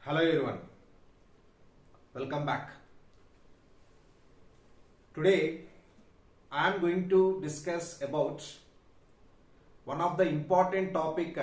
Hello everyone, welcome back. Today I am going to discuss about one of the important topic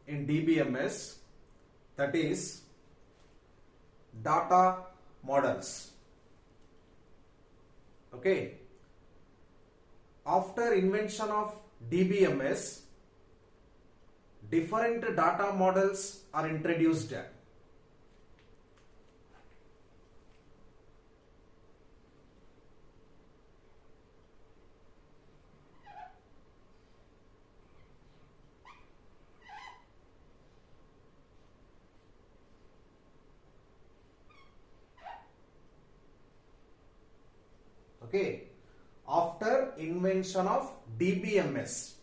in DBMS, that is data models. Okay, after invention of DBMS, different data models are introduced. Okay, after invention of DBMS,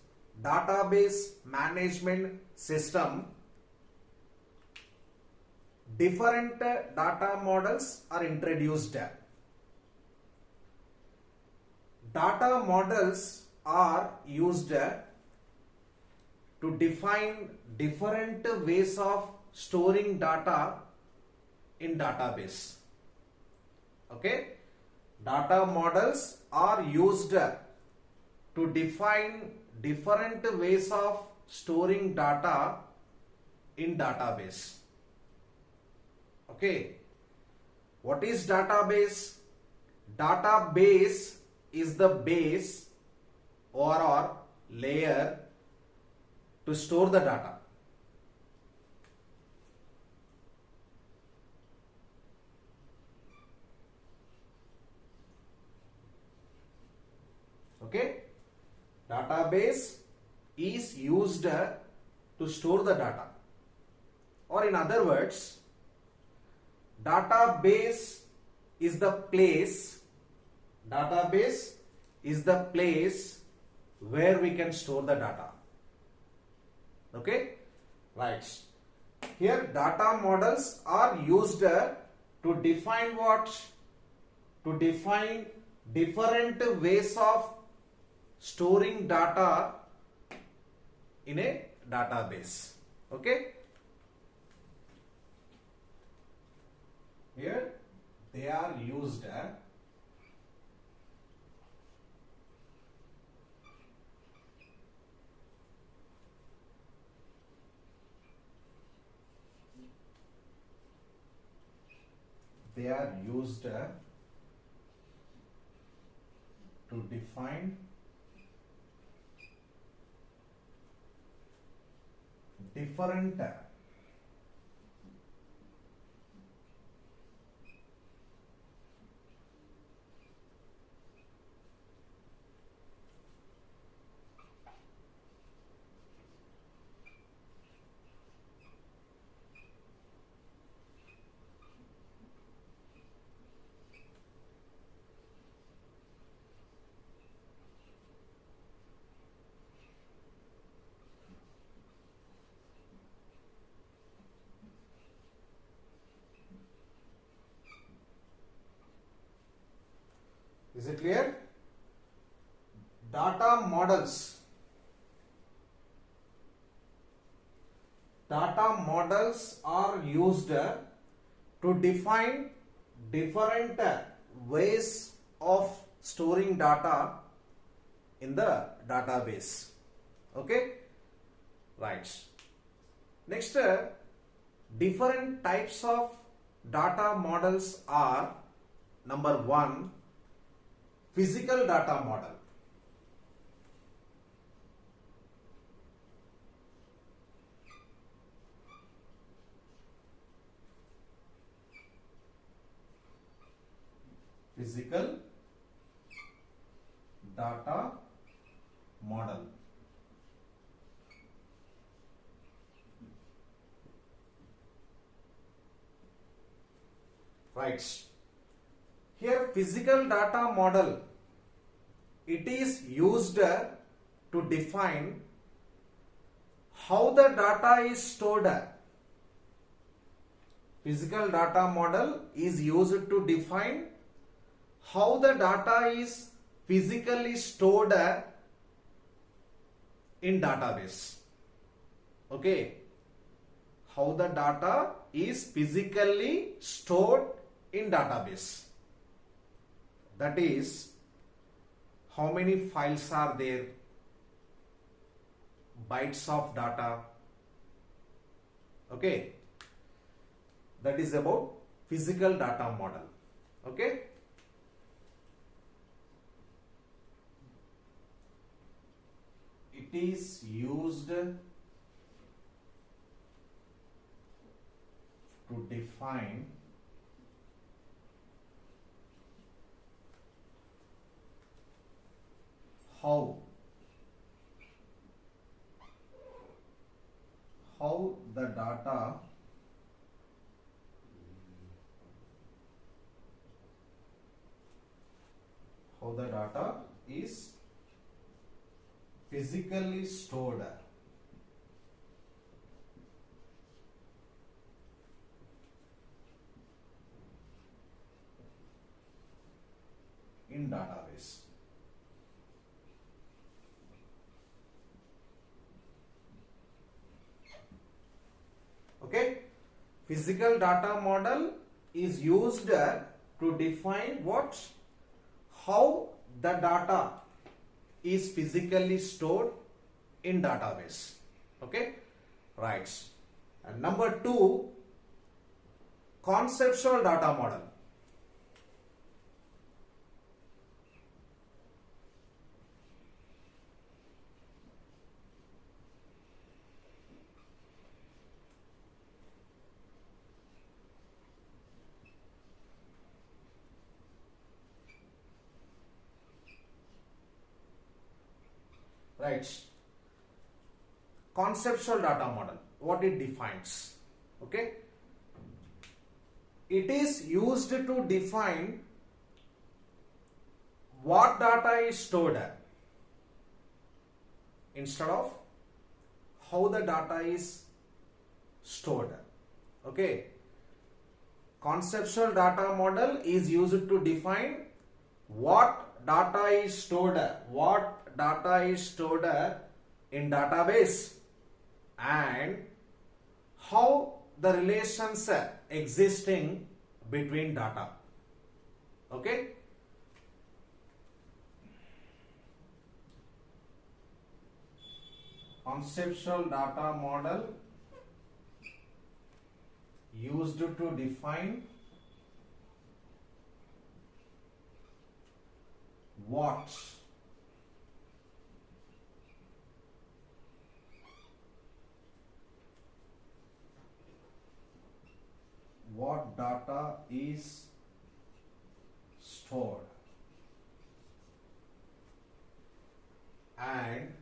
database management system, different data models are introduced. Data models are used to define different ways of storing data in database. Okay, data models are used to define different ways of storing data in database. Okay, what is database? Database is the base or layer to store the data. Okay, database is used to store the data, or in other words, database is the place where we can store the data. Okay, right. Here data models are used to define what? To define different ways of storing data in a database. Okay, here they are used to define different Is it clear? Data models are used to define different ways of storing data in the database. Okay, right. Next, different types of data models are: number one, physical data model. Physical data model. Right. Here physical data model, it is used to define how the data is stored. Physical data model is used to define how the data is physically stored in database. Okay, how the data is physically stored in database. That is, how many files are there, bytes of data. Okay, that is about physical data model. Okay, it is used to define how the data is physically stored in database. Okay, physical data model is used to define what, how the data is physically stored in database. Okay, right. And number 2, conceptual data model. Right. Conceptual data model, what it defines. Okay, it is used to define what data is stored instead of how the data is stored. Okay, conceptual data model is used to define what data is stored in database and how the relations existing between data. Okay, conceptual data model used to define what data is stored and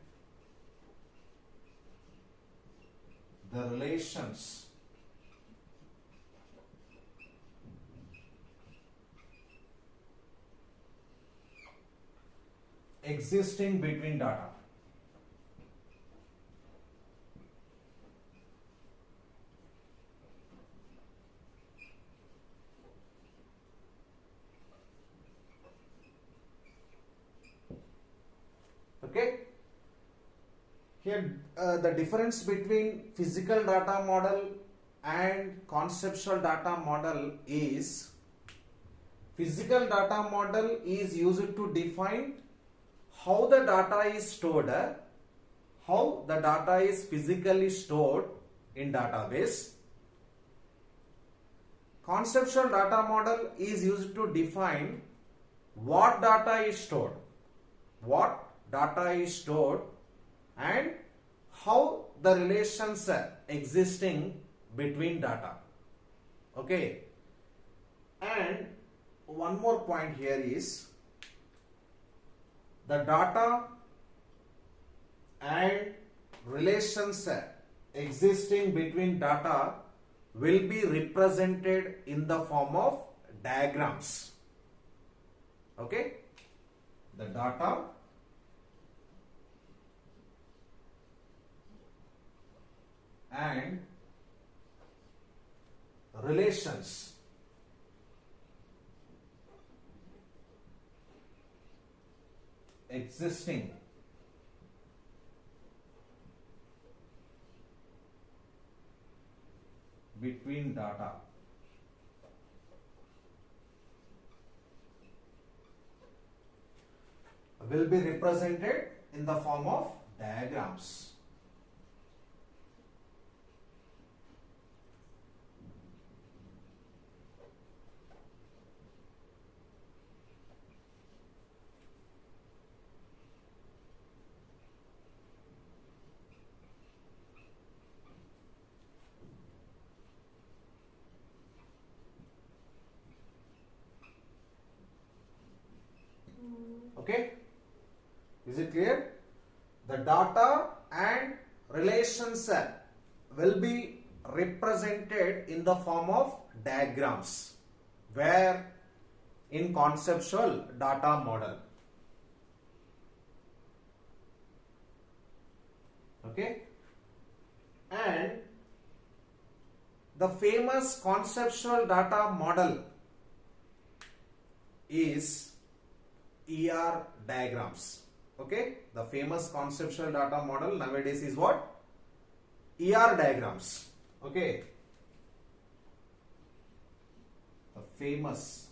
the relations existing between data. Okay, here the difference between physical data model and conceptual data model is, physical data model is used to define how the data is stored, how the data is physically stored in database. Conceptual data model is used to define what data is stored, and how the relations existing between data. Okay, and one more point here is, the data and relations existing between data will be represented in the form of diagrams. Okay, the data and relations existing between data will be represented in the form of diagrams. Okay, is it clear? The data and relations will be represented in the form of diagrams, where in conceptual data model. Okay, and the famous conceptual data model is ER diagrams. Okay, the famous conceptual data model nowadays is what? ER diagrams. Okay, the famous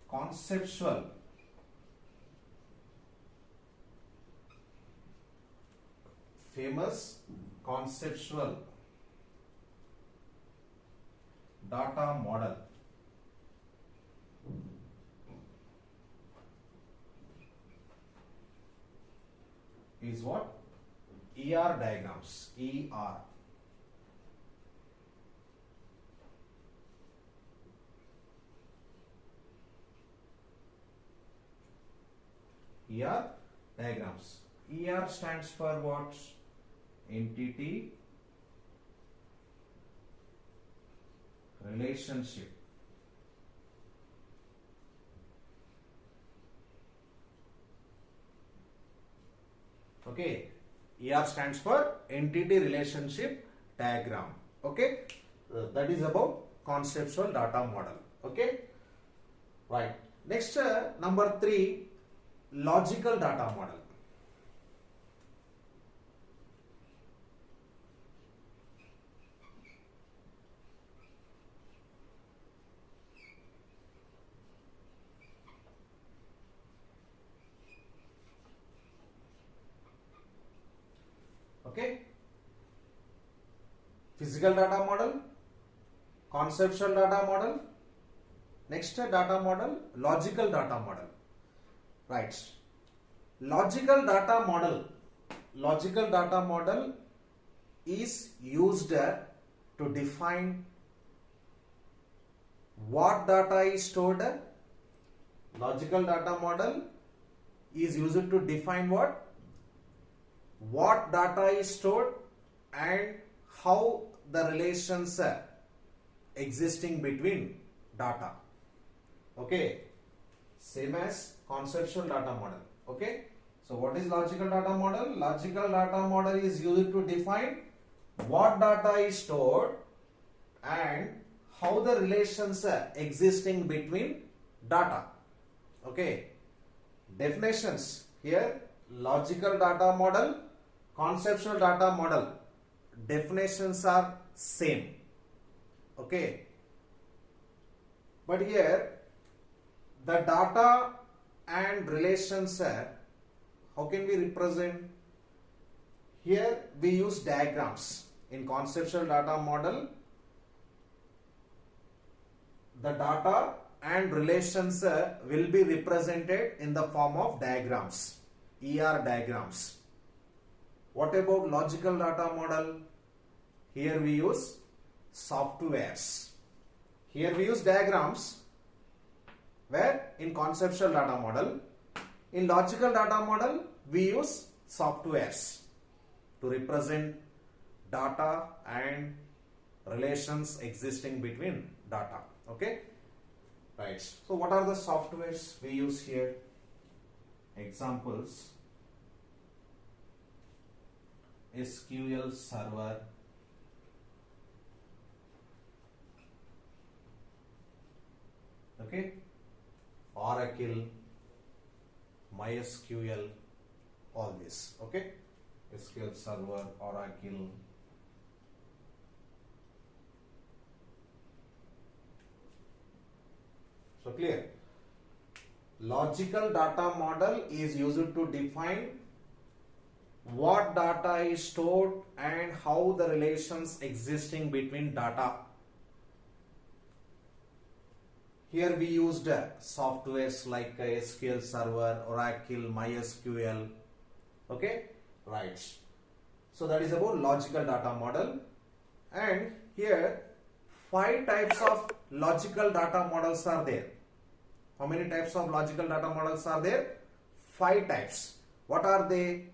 conceptual data model is what? ER diagrams. ER. ER diagrams. ER stands for what? Entity relationship. Okay, ER stands for entity relationship diagram. Okay, that is about conceptual data model. Okay, right. Next, number 3, logical data model. Okay, physical data model, conceptual data model. Next data model, logical data model. Right, logical data model is used to define what data is stored. Logical data model is used to define what data is stored and how the relations existing between data. Okay, same as conceptual data model. Okay, so what is logical data model? Logical data model is used to define what data is stored and how the relations existing between data. Okay, definitions here: logical data model, conceptual data model, definitions are same. Okay, but here the data and relations how can we represent? Here we use diagrams. In conceptual data model, the data and relations will be represented in the form of diagrams, ER diagrams. What about logical data model? Here we use softwares. Here we use diagrams, where in conceptual data model. In logical data model, we use softwares to represent data and relations existing between data. Okay, right. So what are the softwares we use here? Examples: SQL Server, okay, Oracle, MySQL, all this. Okay, SQL Server, Oracle, clear? Logical data model is used to define what data is stored and how the relations existing between data. Here we used softwares like SQL Server, Oracle, MySQL. Okay, right. So that is about logical data model. And here 5 types of logical data models are there. How many types of logical data models are there? 5 types. What are they?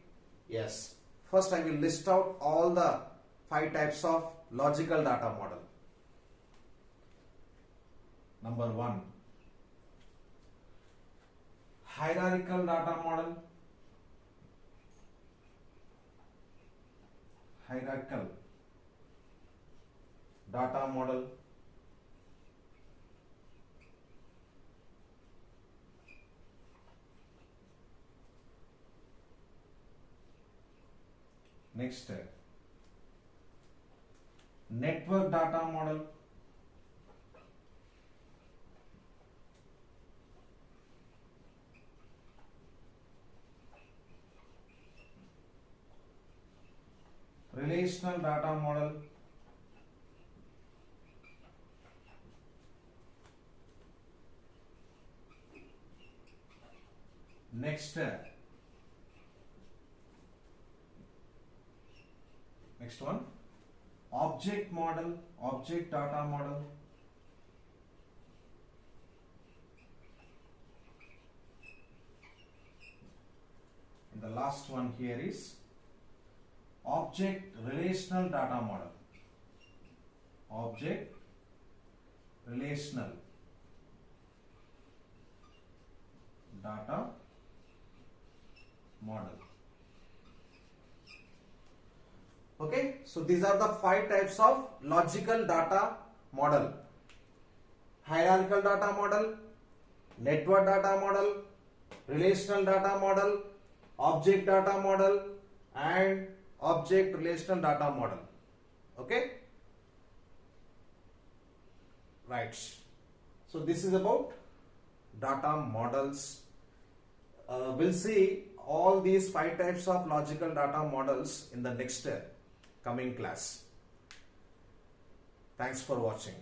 Yes. First I will list out all the 5 types of logical data model. Number 1. Hierarchical data model. Hierarchical data model. Next, network data model. Relational data model. Next one, object model, object data model. And the last one here is object relational data model. Object relational data model. Okay, so these are the 5 types of logical data model. Hierarchical data model, network data model, relational data model, object data model, and object relational data model. Okay, right. So this is about data models. We'll see all these 5 types of logical data models in the next coming class. Thanks for watching.